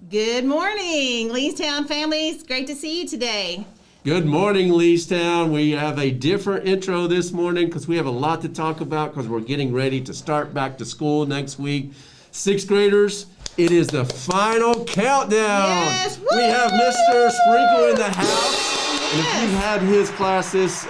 Good morning, Leestown families. Great to see you today. Good morning, Leestown. We have a different intro this morning because we have a lot to talk about because we're getting ready to start back to school next week. Sixth graders, it is the final countdown. Yes, woo! We have Mr. Sprinkle in the house. Yes. And if you've had his class this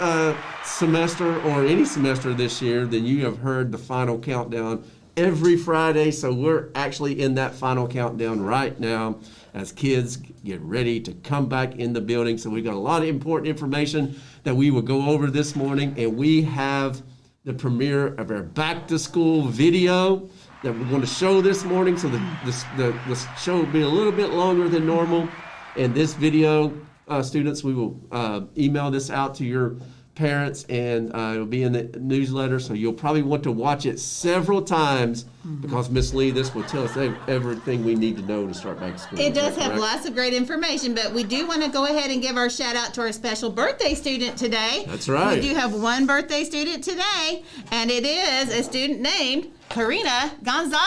semester or any semester this year, then you have heard the final countdown every Friday. So we're actually in that final countdown right now as kids get ready to come back in the building. So we've got a lot of important information that we will go over this morning. And we have the premiere of our back to school video that we're going to show this morning. So the show will be a little bit longer than normal. And this video, students, we will email this out to your parents, and it'll be in the newsletter. So you'll probably want to watch it several times because Miss Lee, this will tell us everything we need to know to start back to school. It does have lots of great information, but we do want to go ahead and give our shout out to our special birthday student today. That's right. We do have one birthday student today, and it is a student named Karina Gonzalez.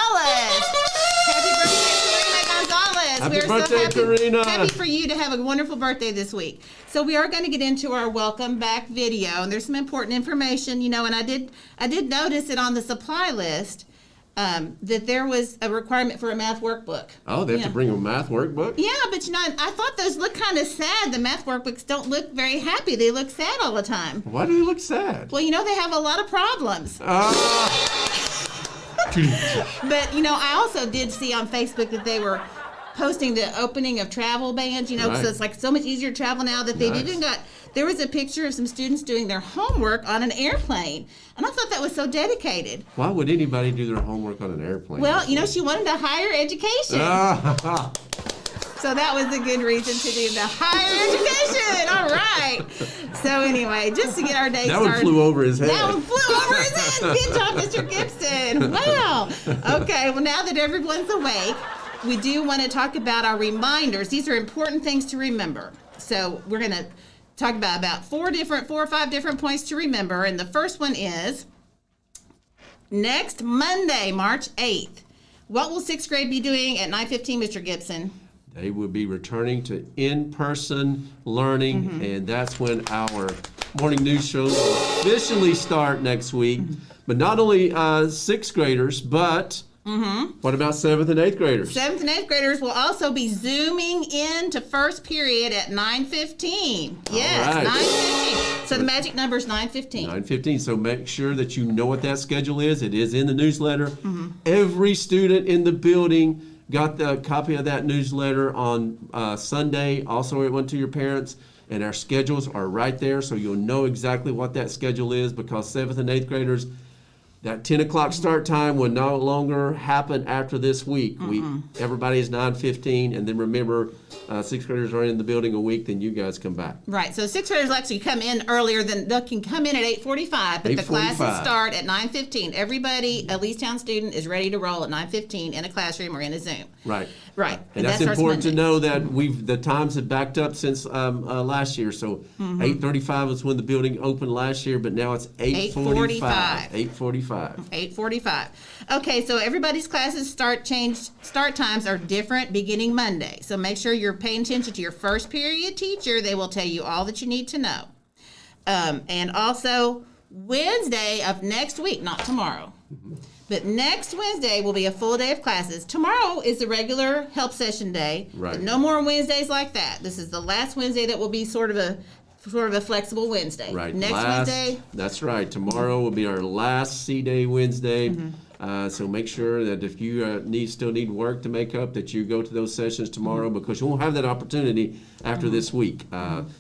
Happy birthday, Karina Gonzalez. Happy We're birthday, so Karina. happy for you to have a wonderful birthday this week. So we are going to get into our welcome back video, and there's some important information, and I did notice it on the supply list that there was a requirement for a math workbook. Oh, they have to bring a math workbook? Yeah, but I thought those look kind of sad. The math workbooks don't look very happy. They look sad all the time. Why do they look sad? Well, they have a lot of problems. But, I also did see on Facebook that they were posting the opening of travel bans, Right. so it's like so much easier to travel now that they've even got, there was a picture of some students doing their homework on an airplane. And I thought that was so dedicated. Why would anybody do their homework on an airplane? Well, she wanted a higher education. So that was a good reason to do the higher education. All right. So anyway, just to get our day started. That one flew over his head. That one flew over his head. Good job, Mr. Gibson. Wow. Okay, well, now that everyone's awake, we do want to talk about our reminders. These are important things to remember. So we're going to talk about four or five different points to remember. And the first one is next Monday, March 8th. What will sixth grade be doing at 9:15, Mr. Gibson? They will be returning to in-person learning, and that's when our morning news shows will officially start next week. But not only sixth graders, but what about seventh and eighth graders? Seventh and eighth graders will also be Zooming into first period at 9:15. Yes, right. 9:15. So the magic number is 9:15. 9:15. So make sure that you know what that schedule is. It is in the newsletter. Every student in the building got the copy of that newsletter on Sunday. Also, it went to your parents, and our schedules are right there, so you'll know exactly what that schedule is, because seventh and eighth graders, that 10 o'clock start time will no longer happen after this week. Everybody is 9:15, and then remember, sixth graders are in the building a week, then you guys come back. Right, so sixth graders actually come in earlier than, they can come in at 8:45, but the classes start at 9:15. Everybody, a Leestown student, is ready to roll at 9:15 in a classroom or in a Zoom. Right. Right. And that's important to know that the times have backed up since last year. So 8:35 was when the building opened last year, but now it's 8:45. 8:45. Okay, so everybody's classes start times are different beginning Monday. So make sure you're paying attention to your first period teacher. They will tell you all that you need to know. And also Wednesday of next week, not tomorrow. But next Wednesday will be a full day of classes. Tomorrow is the regular help session day. Right. But no more Wednesdays like that. This is the last Wednesday that will be sort of a flexible Wednesday. Right. Wednesday. That's right. Tomorrow will be our last C-Day Wednesday. So make sure that if you still need work to make up, that you go to those sessions tomorrow, because you won't have that opportunity after this week.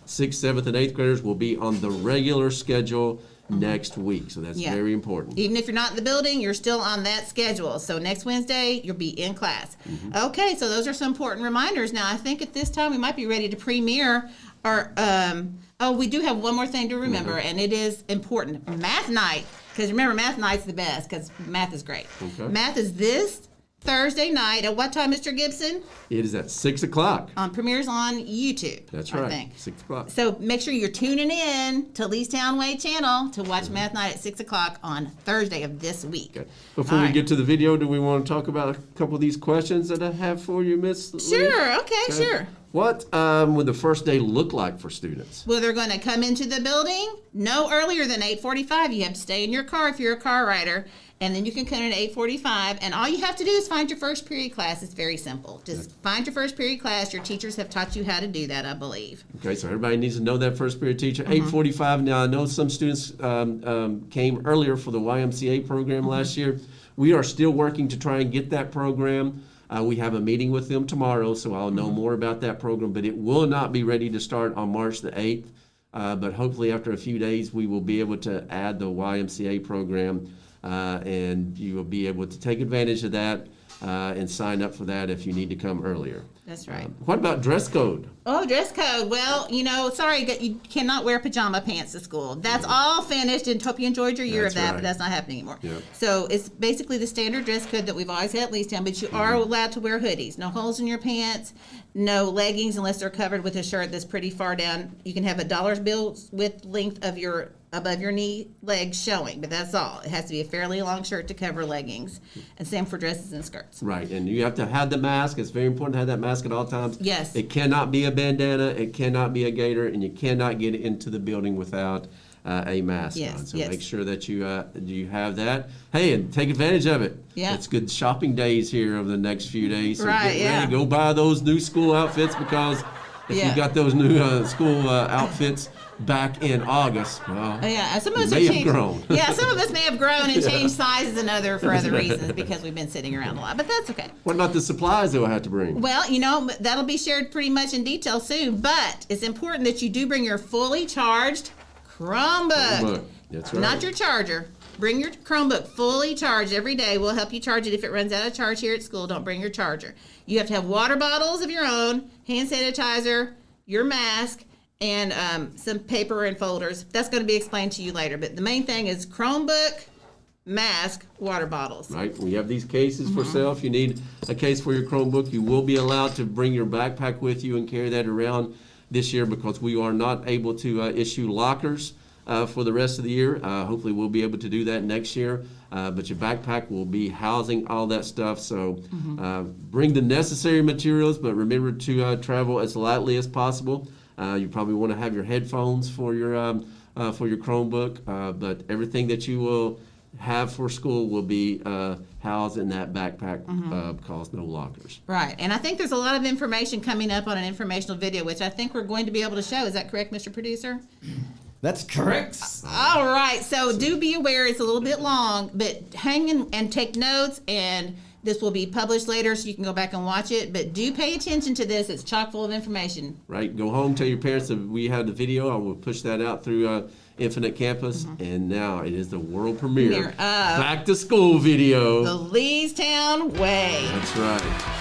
Sixth, seventh, and eighth graders will be on the regular schedule next week. So that's very important. Even if you're not in the building, you're still on that schedule. So next Wednesday, you'll be in class. Okay, so those are some important reminders. Now, I think at this time we might be ready to premiere our, we do have one more thing to remember, and it is important. Math night, because remember, math night's the best, because math is great. Okay. Math is this Thursday night. At what time, Mr. Gibson? It is at 6 o'clock. Premieres on YouTube. That's I right, think. 6 o'clock. So make sure you're tuning in to Leestown Way channel to watch Mm-hmm. Math Night at 6 o'clock on Thursday of this week. Okay. Before All we right. get to the video, do we want to talk about a couple of these questions that I have for you, Miss Lee? Sure, okay, sure. What would the first day look like for students? Well, they're going to come into the building no earlier than 8:45. You have to stay in your car if you're a car rider, and then you can come in at 8:45. And all you have to do is find your first period class. It's very simple. Just find your first period class. Your teachers have taught you how to do that, I believe. Okay, so everybody needs to know that first period teacher. Mm-hmm. 8:45. Now, I know some students came earlier for the YMCA program Mm-hmm. last year. We are still working to try and get that program. We have a meeting with them tomorrow, so I'll know more about that program, but it will not be ready to start on March the 8th. But hopefully after a few days, we will be able to add the YMCA program, and you will be able to take advantage of that and sign up for that if you need to come earlier. That's right. What about dress code? Oh, dress code. Well, sorry, you cannot wear pajama pants to school. That's all finished, and hope you enjoyed your year That's of that, right. but that's not happening anymore. Yep. So it's basically the standard dress code that we've always had at Leestown, but you are allowed to wear hoodies. No holes in your pants, no leggings unless they're covered with a shirt that's pretty far down. You can have a dollar bill width length of your above your knee legs showing, but that's all. It has to be a fairly long shirt to cover leggings, and same for dresses and skirts. Right, and you have to have the mask. It's very important to have that mask at all times. Yes. It cannot be a bandana, it cannot be a gaiter, and you cannot get into the building without a mask Yes, on. So yes. make sure that you have that. Hey, and take advantage of it. Yeah. It's good shopping days here over the next few days. So Right, get ready. yeah. Go buy those new school outfits, because if Yeah. you got those new school outfits back in August, well, Yeah, some of you us may have have changed. grown. Yeah, some of us may have grown and changed sizes and for That's other right. reasons because we've been sitting around a lot. But that's okay. What about the supplies that we'll have to bring? Well, that'll be shared pretty much in detail soon. But it's important that you do bring your fully charged Chromebook. Chromebook, that's right. Not your charger. Bring your Chromebook fully charged every day. We'll help you charge it if it runs out of charge here at school. Don't bring your charger. You have to have water bottles of your own, hand sanitizer, your mask, and some paper and folders. That's going to be explained to you later. But the main thing is Chromebook, mask, water bottles. Right, we have these cases for sale. If you need a case for your Chromebook, you will be allowed to bring your backpack with you and carry that around this year, because we are not able to issue lockers for the rest of the year. Hopefully we'll be able to do that next year, but your backpack will be housing all that stuff. So bring the necessary materials, but remember to travel as lightly as possible. You probably want to have your headphones for your Chromebook, but everything that you will have for school will be housed in that backpack, because no lockers. Right. And I think there's a lot of information coming up on an informational video, which I think we're going to be able to show. Is that correct, Mr. Producer? That's correct. All right. So do be aware it's a little bit long, but hang in and take notes, and this will be published later so you can go back and watch it. But do pay attention to this. It's chock full of information. Right, go home, tell your parents that we have the video. I will push that out through Infinite Campus, and now it is the world premiere Premiere of back to school video. The Leestown Way. That's right.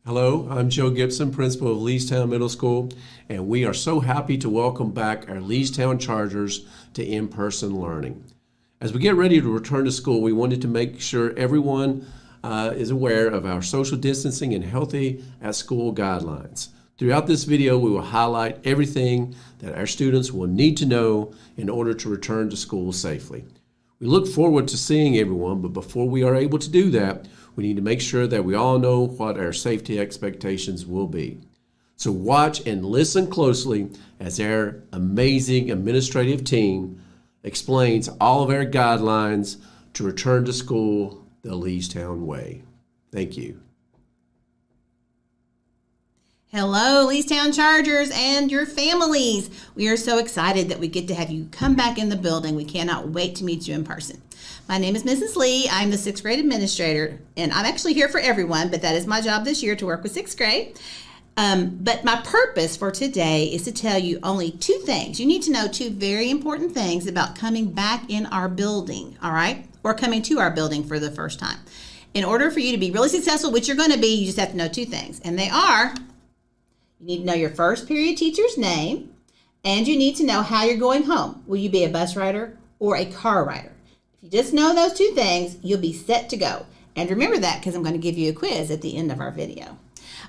Hello, I'm Joe Gibson, principal of Leestown Middle School, and we are so happy to welcome back our Leestown Chargers to in-person learning. As we get ready to return to school, we wanted to make sure everyone is aware of our social distancing and healthy at school guidelines. Throughout this video, we will highlight everything that our students will need to know in order to return to school safely. We look forward to seeing everyone, but before we are able to do that, we need to make sure that we all know what our safety expectations will be. So watch and listen closely as our amazing administrative team explains all of our guidelines to return to school the Leestown way. Thank you. Hello, Leestown Chargers and your families. We are so excited that we get to have you come back in the building. We cannot wait to meet you in person. My name is Mrs. Lee. I'm the 6th grade administrator, and I'm actually here for everyone, but that is my job this year to work with 6th grade. But my purpose for today is to tell you only 2 things. You need to know 2 very important things about coming back in our building, all right? Or coming to our building for the first time. In order for you to be really successful, which you're going to be, you just have to know 2 things. And they are, you need to know your first period teacher's name, and you need to know how you're going home. Will you be a bus rider or a car rider? If you just know those 2 things, you'll be set to go. And remember that because I'm going to give you a quiz at the end of our video.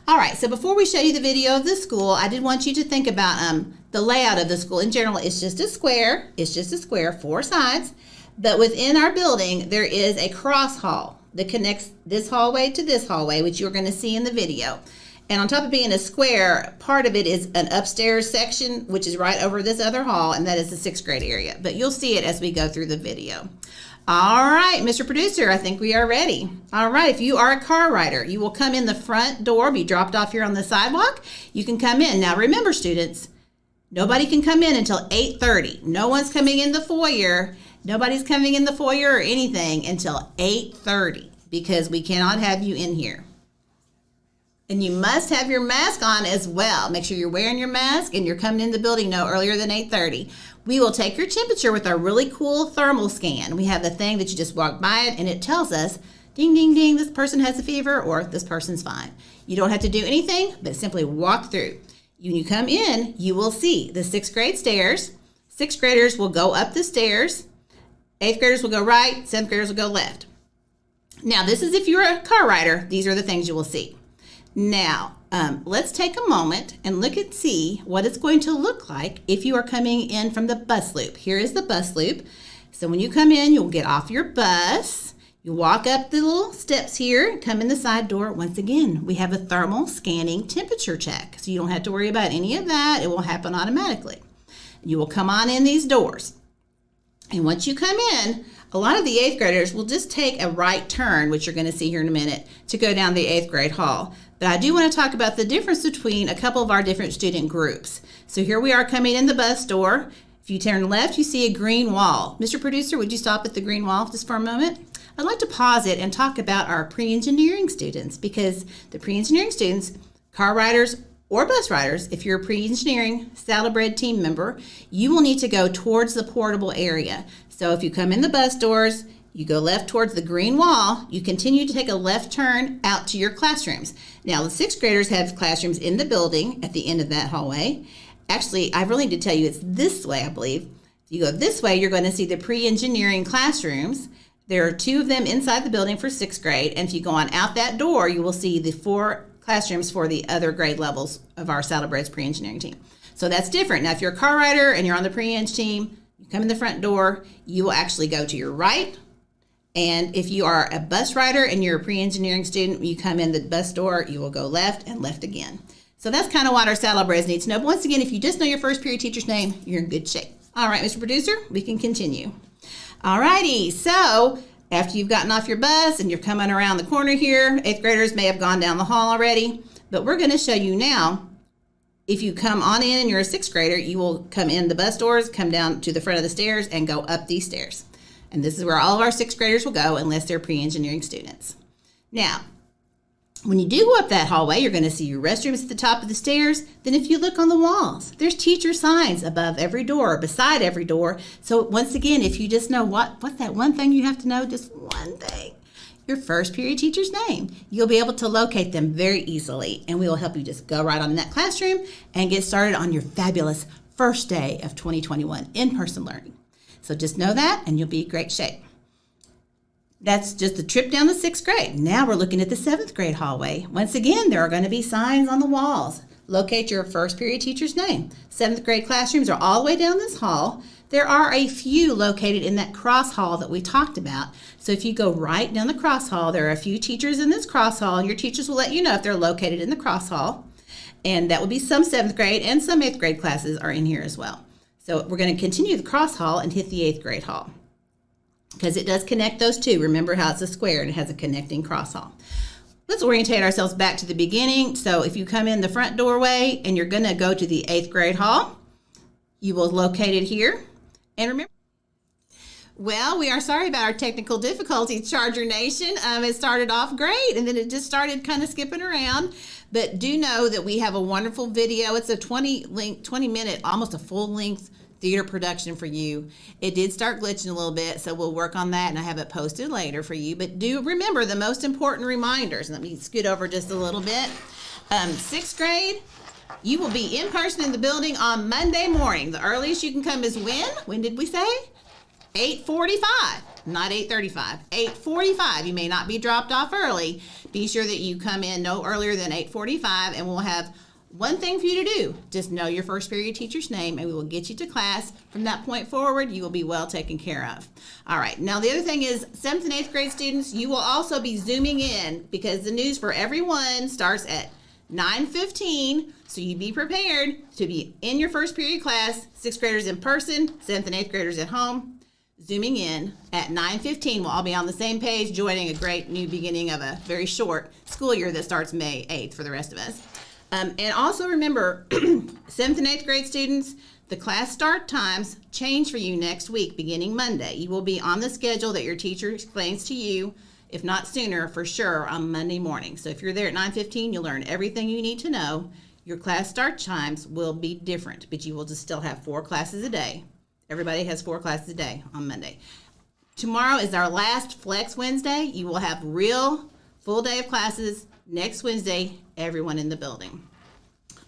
All right, so before we show you the video of the school, I did want you to think about the layout of the school. In general, it's just a square. It's just a square, 4 sides. But within our building, there is a cross hall that connects this hallway to this hallway, which you're going to see in the video. And on top of being a square, part of it is an upstairs section, which is right over this other hall, and that is the 6th grade area. But you'll see it as we go through the video. All right, Mr. Producer, I think we are ready. All right, if you are a car rider, you will come in the front door, be dropped off here on the sidewalk. You can come in. Now, remember, students, nobody can come in until 8:30. No one's coming in the foyer. Nobody's coming in the foyer or anything until 8:30 because we cannot have you in here. And you must have your mask on as well. Make sure you're wearing your mask and you're coming in the building no earlier than 8:30. We will take your temperature with our really cool thermal scan. We have the thing that you just walk by it and it tells us, ding, ding, ding, this person has a fever or this person's fine. You don't have to do anything, but simply walk through. When you come in, you will see the 6th grade stairs. 6th graders will go up the stairs. 8th graders will go right. 7th graders will go left. Now, this is if you're a car rider. These are the things you will see. Now, let's take a moment and look and see what it's going to look like if you are coming in from the bus loop. Here is the bus loop. So when you come in, you'll get off your bus. You walk up the little steps here, come in the side door. Once again, we have a thermal scanning temperature check. So you don't have to worry about any of that. It will happen automatically. You will come on in these doors. And once you come in, a lot of the 8th graders will just take a right turn, which you're going to see here in a minute, to go down the 8th grade hall. But I do want to talk about the difference between a couple of our different student groups. So here we are coming in the bus door. If you turn left, you see a green wall. Mr. Producer, would you stop at the green wall just for a moment? I'd like to pause it and talk about our pre-engineering students because the pre-engineering students, car riders or bus riders, if you're a pre-engineering Saddlebred team member, you will need to go towards the portable area. So if you come in the bus doors, you go left towards the green wall, you continue to take a left turn out to your classrooms. Now, the 6th graders have classrooms in the building at the end of that hallway. Actually, I really need to tell you it's this way, I believe. If you go this way, you're going to see the pre-engineering classrooms. There are 2 of them inside the building for 6th grade. And if you go on out that door, you will see the 4 classrooms for the other grade levels of our Saddlebred's pre-engineering team. So that's different. Now, if you're a car rider and you're on the pre-eng team, you come in the front door, you will actually go to your right. And if you are a bus rider and you're a pre-engineering student, you come in the bus door, you will go left and left again. So that's kind of what our Saddlebreds need to know. But once again, if you just know your first period teacher's name, you're in good shape. All right, Mr. Producer, we can continue. All righty, so after you've gotten off your bus and you're coming around the corner here, 8th graders may have gone down the hall already, but we're going to show you now. If you come on in and you're a 6th grader, you will come in the bus doors, come down to the front of the stairs, and go up these stairs. And this is where all of our 6th graders will go unless they're pre-engineering students. Now, when you do go up that hallway, you're going to see your restrooms at the top of the stairs. Then if you look on the walls, there's teacher signs above every door, beside every door. So once again, if you just know what's that one thing you have to know, just one thing, your first period teacher's name, you'll be able to locate them very easily. And we will help you just go right on in that classroom and get started on your fabulous first day of 2021 in-person learning. So just know that and you'll be in great shape. That's just the trip down the 6th grade. Now we're looking at the 7th grade hallway. Once again, there are going to be signs on the walls. locate your first period teacher's name. 7th grade classrooms are all the way down this hall. There are a few located in that cross hall that we talked about. So if you go right down the cross hall, there are a few teachers in this cross hall, and your teachers will let you know if they're located in the cross hall. And that will be some 7th grade and some 8th grade classes are in here as well. So we're going to continue the cross hall and hit the 8th grade hall, because it does connect those two. Remember how it's a square and it has a connecting cross hall. Let's orientate ourselves back to the beginning. So if you come in the front doorway and you're going to go to the 8th grade hall, you will locate it here. And remember, well, we are sorry about our technical difficulties, Charger Nation. It started off great, and then it just started kind of skipping around. But do know that we have a wonderful video. It's a 20-minute, almost a full-length theater production for you. It did start glitching a little bit, so we'll work on that, and I have it posted later for you. But do remember the most important reminders. Let me scoot over just a little bit. 6th grade, you will be in person in the building on Monday morning. The earliest you can come is when? When did we say? 8:45, not 8:35. 8:45. You may not be dropped off early. Be sure that you come in no earlier than 8:45, and we'll have one thing for you to do. Just know your first period teacher's name, and we will get you to class. From that point forward, you will be well taken care of. All right. Now, the other thing is 7th and 8th grade students, you will also be Zooming in, because the news for everyone starts at 9:15, so you be prepared to be in your first period class, 6th graders in person, 7th and 8th graders at home, Zooming in at 9:15. We'll all be on the same page, joining a great new beginning of a very short school year that starts May 8th for the rest of us. And also remember, 7th and 8th grade students, the class start times change for you next week, beginning Monday. You will be on the schedule that your teacher explains to you, if not sooner, for sure, on Monday morning. So if you're there at 9:15, you'll learn everything you need to know. Your class start times will be different, but you will just still have 4 classes a day. Everybody has 4 classes a day on Monday. Tomorrow is our last Flex Wednesday. You will have real full day of classes next Wednesday, everyone in the building.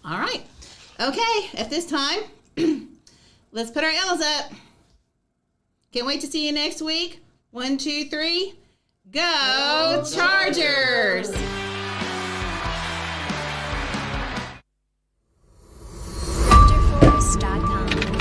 All right. Okay, at this time, let's put our L's up. Can't wait to see you next week. 1, 2, 3. Go Chargers!